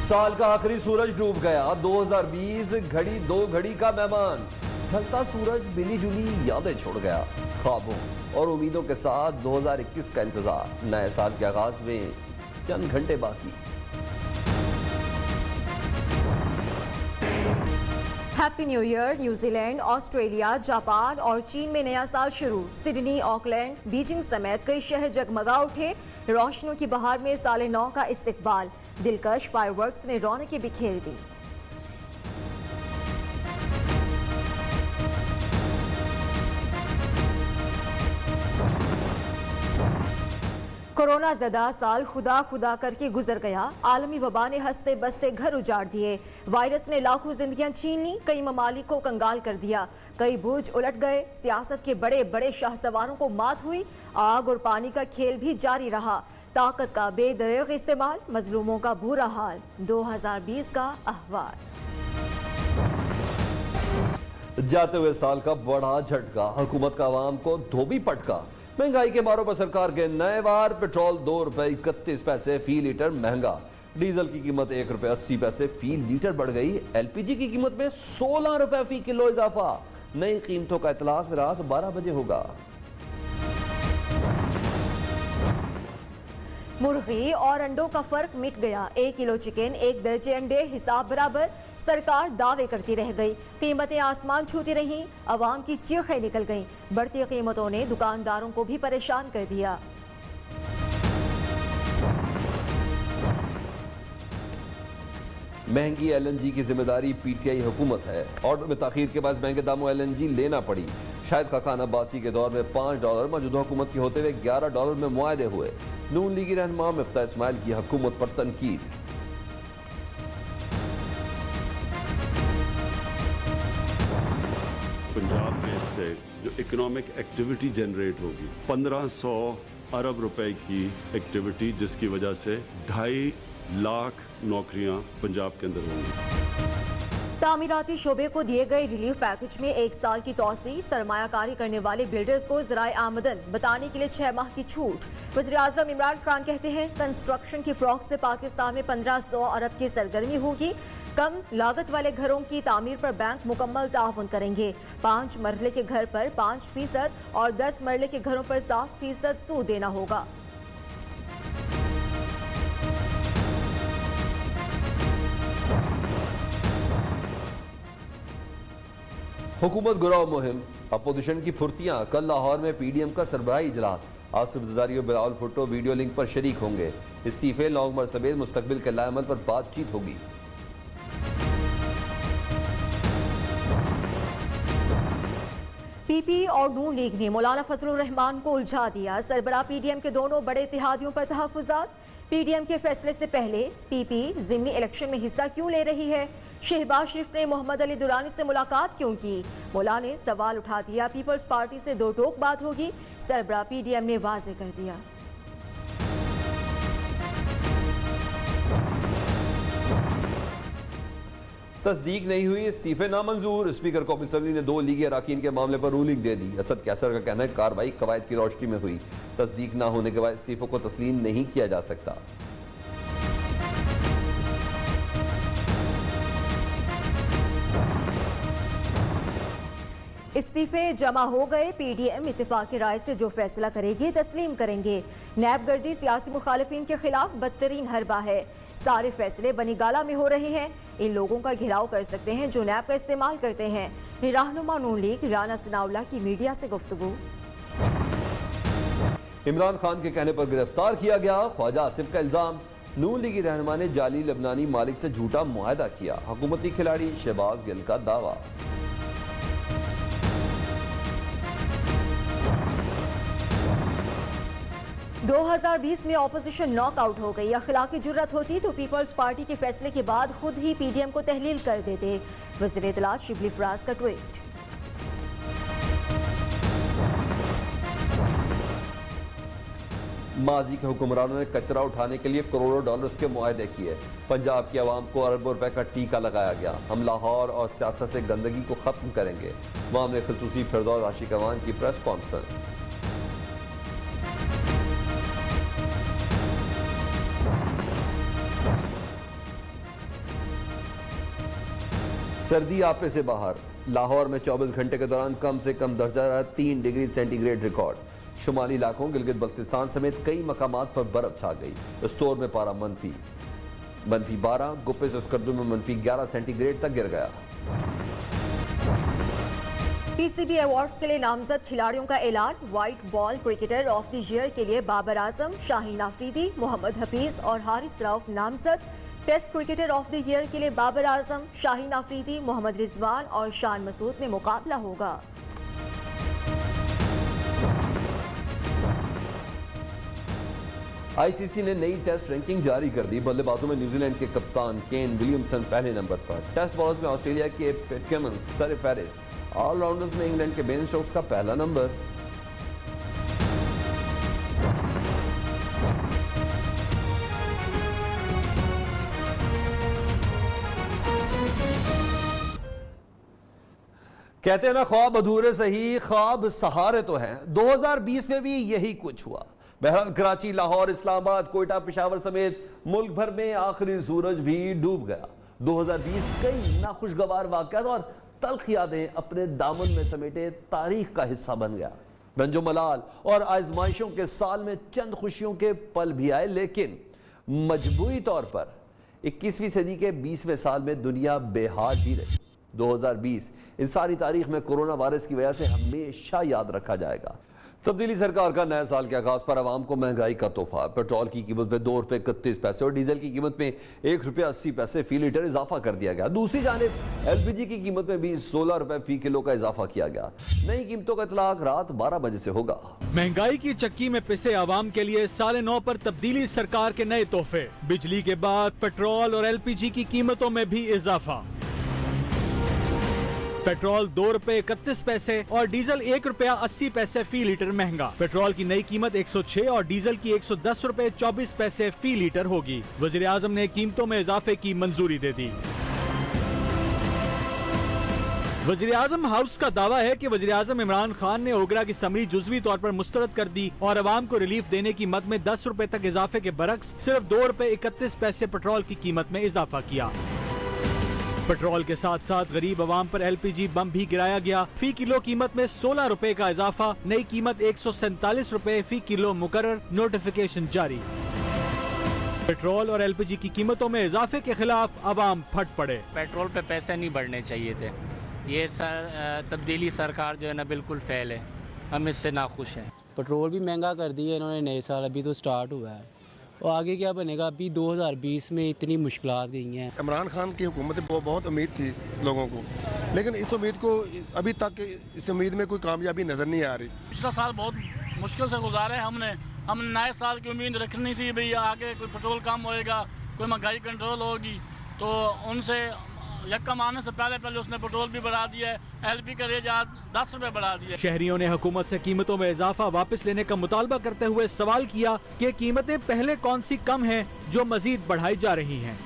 साल का आखिरी सूरज डूब गया। 2020 घड़ी 2 घड़ी का मेहमान। ढलता सूरज मिली जुली यादें छोड़ गया। ख्वाबों और उम्मीदों के साथ 2021 का इंतजार। नए साल के आगाज में चंद घंटे बाकी। Happy new year. New Zealand, Australia, Japan और चीन में नया साल शुरू। सिडनी, ऑकलैंड, बीजिंग समेत कई शहर जगमगा उठे। रोशनियों की बहार में साले 9 का इस्तिकबाल। दिलकश फायरवर्क्स ने रौनकें बिखेर दी। कोरोना ज़दा साल खुदा खुदा करके गुजर गया। आलमी वबा ने हंसते बसते घर उजाड़ दिए। वायरस ने लाखों जिंदगियां छीन ली, कई ममालिक को कंगाल कर दिया, कई बुर्ज उलट गए। सियासत के बड़े बड़े शाहसवारों को मात हुई। आग और पानी का खेल भी जारी रहा। ताकत का बेदरेग इस्तेमाल, मजलूमों का बुरा हाल। 2020 का अहवाल। जाते हुए साल का बड़ा झटका। हुकूमत का आवाम को धोबी पटका। महंगाई के मारों पर सरकार के नए वार। पेट्रोल 2 रुपए 31 पैसे फी लीटर महंगा। डीजल की कीमत 1 रुपए 80 पैसे फी लीटर बढ़ गई। एलपीजी की कीमत में 16 रुपए फी किलो इजाफा। नई कीमतों का इतलाक रात 12 बजे होगा। मुर्गी और अंडों का फर्क मिट गया। 1 किलो चिकन, 1 दर्जे अंडे, हिसाब बराबर। सरकार दावे करती रह गई, कीमतें आसमान छूती रहीं। अवाम की चीखें निकल गईं। बढ़ती कीमतों ने दुकानदारों को भी परेशान कर दिया। महंगी एलएनजी की जिम्मेदारी पीटीआई हुकूमत है। ऑर्डर में ताखीर के बाद महंगे दामों एलएनजी लेना पड़ी। शाहिद खाकान अब्बासी के दौर में $5, मौजूदा हुकूमत के होते हुए $11 में मुआहदे हुए। नून लीगी रहनुमा मिफ्ता इस्माइल की हुकूमत पर तनकीद। पंजाब में इससे जो इकोनॉमिक एक्टिविटी जनरेट होगी 1500 अरब रुपए की एक्टिविटी, जिसकी वजह से 2.5 लाख नौकरियां पंजाब के अंदर होंगी। तामीराती शोबे को दिए गए रिलीफ पैकेज में 1 साल की तौसी। सरमायाकारी करने वाले बिल्डर्स को ज़राए आमदन बताने के लिए 6 माह की छूट। वज़ीर आज़म इमरान खान कहते हैं, कंस्ट्रक्शन की फ्रॉक से पाकिस्तान में 1500 अरब की सरगर्मी होगी। कम लागत वाले घरों की तामीर पर बैंक मुकम्मल ताउन करेंगे। 5 मरले के घर पर 5% और 10 मरले के घरों पर 7% सूद देना होगा। हुकूमत गुराव मुहिम, अपोजिशन की फुर्तियां। कल लाहौर में पीडीएम का सरबराही इजलास। आसिफ जरदारी और बिलावल भुट्टो वीडियो लिंक पर शरीक होंगे। इस्तीफे, लॉन्ग मार्च समेत मुस्तकबिल के लाएमल पर बातचीत होगी। पीपी और नून लीग ने मौलाना फजलुर रहमान को उलझा दिया। सरबराह पीडीएम के दोनों बड़े इत्तेहादियों पर तहफ्फुज़ात। पीडीएम के फैसले से पहले पीपी ज़िमनी इलेक्शन में हिस्सा क्यों ले रही है? शहबाज शरीफ ने मोहम्मद अली दुरानी से मुलाकात क्यों की? मौलाना ने सवाल उठा दिया। पीपल्स पार्टी से दो टोक बात होगी, सरबराह पीडीएम ने वाज़ेह कर दिया। तस्दीक नहीं हुई, इस्तीफे नामंजूर। स्पीकर कौमी असम्बली ने 2 लीगी अरकान के मामले पर रूलिंग दे दी। असद कैसर का कहना है कार्रवाई कवायद की रोशनी में हुई। तस्दीक ना होने के बाद इस्तीफों को तस्लीम नहीं किया जा सकता। इस्तीफे जमा हो गए। पीडीएम इत्तेफाक राय से जो फैसला करेगी तस्लीम करेंगे। नैब गर्दी सियासी मुखालिफिन के खिलाफ बदतरीन हरबा है। सारे फैसले बनीगाला में हो रहे हैं। इन लोगों का घेराव कर सकते हैं जो नैब का इस्तेमाल करते हैं। रहनुमा नून लीग राना सनाउल्लाह की मीडिया से गुफ्तगू। इमरान खान के कहने पर गिरफ्तार किया गया। ख्वाजा आसिफ का इल्जाम, नून लीगी रहनुमा ने जाली लबनानी मालिक से झूठा मुआहदा किया। हुकूमती खिलाड़ी शहबाज गिल का दावा। दो 2020 में ऑपोजिशन नॉकआउट हो गई। अखलाकी जुर्रत होती तो पीपल्स पार्टी के फैसले के बाद खुद ही पीडीएम को तहलील कर देते। वज़ीर इत्तलात शिबली फराज का ट्वीट। माजी के हुक्मरानों ने कचरा उठाने के लिए करोड़ों डॉलर्स के मुआहदे किए। पंजाब की आवाम को अरबों रुपए का टीका लगाया गया। हम लाहौर और सियासत से गंदगी को खत्म करेंगे। मामले खसूसी फिरदौस आशिक अवान की प्रेस कॉन्फ्रेंस। सर्दी आपे से बाहर, लाहौर में 24 घंटे के दौरान कम से कम दर्जा रहा 3 डिग्री सेंटीग्रेड रिकॉर्ड। शुमाली इलाकों गिलगित बल्तिस्तान समेत कई मकामात पर बर्फ छा गई। इस्तोर में पारा -12, गुप्पे से स्कर्दू में -11 सेंटीग्रेड तक गिर गया। पीसीबी अवार्ड्स के लिए नामजद खिलाड़ियों का ऐलान। White ball cricketer of the year के लिए बाबर आजम, शाहीन आफरीदी, मोहम्मद हफीज और हारिस रऊफ नामजद। Test cricketer of the year के लिए बाबर आजम, शाहीन आफरीदी, मोहम्मद रिजवान और शान मसूद में मुकाबला होगा। आईसीसी ने नई टेस्ट रैंकिंग जारी कर दी। बल्लेबाजों में न्यूजीलैंड के कप्तान केन विलियमसन पहले नंबर पर। टेस्ट बॉलर्स में ऑस्ट्रेलिया के पैट कमिंस, सर फेरिस। ऑलराउंडर्स में इंग्लैंड के बेन स्टोक्स का पहला नंबर। कहते हैं ना, ख्वाब अधूरे सही, ख्वाब सहारे तो हैं। 2020 में भी यही कुछ हुआ। बहरहाल कराची, लाहौर, इस्लामाबाद, कोयटा, पेशावर समेत मुल्क भर में आखिरी सूरज भी डूब गया। 2020 कई नाखुशगवार वाकयात और तल्ख यादें अपने दामन में समेटे तारीख का हिस्सा बन गया। रंजो मलाल और आजमाइशों के साल में चंद खुशियों के पल भी आए, लेकिन मजबूरी तौर पर 21वीं सदी के 20वें साल में दुनिया बेहाल ही रही। 2020 इंसानी तारीख में कोरोना वायरस की वजह से हमेशा याद रखा जाएगा। तब्दीली सरकार का नए साल के आगाज पर आवाम को महंगाई का तोहफा। पेट्रोल की कीमत में ₹2.31 और डीजल की कीमत में ₹1.80 फी लीटर इजाफा कर दिया गया। दूसरी जानिब एलपीजी की कीमत में भी ₹16 फी किलो का इजाफा किया गया। नई कीमतों का इतलाक रात 12 बजे से होगा। महंगाई की चक्की में पिसे आवाम के लिए 9.5 पर तब्दीली सरकार के नए तोहफे। बिजली के बाद पेट्रोल और एलपीजी की कीमतों में भी इजाफा। पेट्रोल ₹2.31 और डीजल ₹1.80 फी लीटर महंगा। पेट्रोल की नई कीमत 106 और डीजल की ₹110.24 फी लीटर होगी। वजीर आजम ने कीमतों में इजाफे की मंजूरी दे दी। वजीर आजम हाउस का दावा है कि वजीर आजम इमरान खान ने ओगरा की समरी जुजवी तौर पर मुस्तरद कर दी और अवाम को रिलीफ देने की मद में ₹10 तक इजाफे के बरक्स सिर्फ ₹2.31 पेट्रोल की कीमत में इजाफा किया। पेट्रोल के साथ साथ गरीब आवाम पर एलपीजी बम भी गिराया गया। फी किलो कीमत में ₹16 का इजाफा। नई कीमत ₹147 फी किलो मुकर्रर। नोटिफिकेशन जारी। पेट्रोल और एलपीजी की कीमतों में इजाफे के खिलाफ आवाम फट पड़े। पेट्रोल पे पैसे नहीं बढ़ने चाहिए थे। ये तब्दीली सरकार जो है ना बिल्कुल फेल है। हम इससे नाखुश हैं। पेट्रोल भी महंगा कर दिया इन्होंने नए साल, अभी तो स्टार्ट हुआ है और आगे क्या बनेगा। अभी 2020 में इतनी मुश्किलात गई हैं। इमरान खान की हुकूमत बहुत उम्मीद थी लोगों को, लेकिन इस उम्मीद को अभी तक इस उम्मीद में कोई कामयाबी नजर नहीं आ रही। पिछला साल बहुत मुश्किल से गुजारे हमने नए साल की उम्मीद रखनी थी, भाई आगे कोई पेट्रोल कम होएगा, कोई महंगाई कंट्रोल होगी, तो उनसे यकम आने से पहले उसने पेट्रोल भी बढ़ा दिया है। एलपी का रेट आज ₹10 बढ़ा दिया। शहरियों ने हुकूमत से कीमतों में इजाफा वापस लेने का मुतालबा करते हुए सवाल किया कि कीमतें पहले कौन सी कम हैं जो मजीद बढ़ाई जा रही हैं।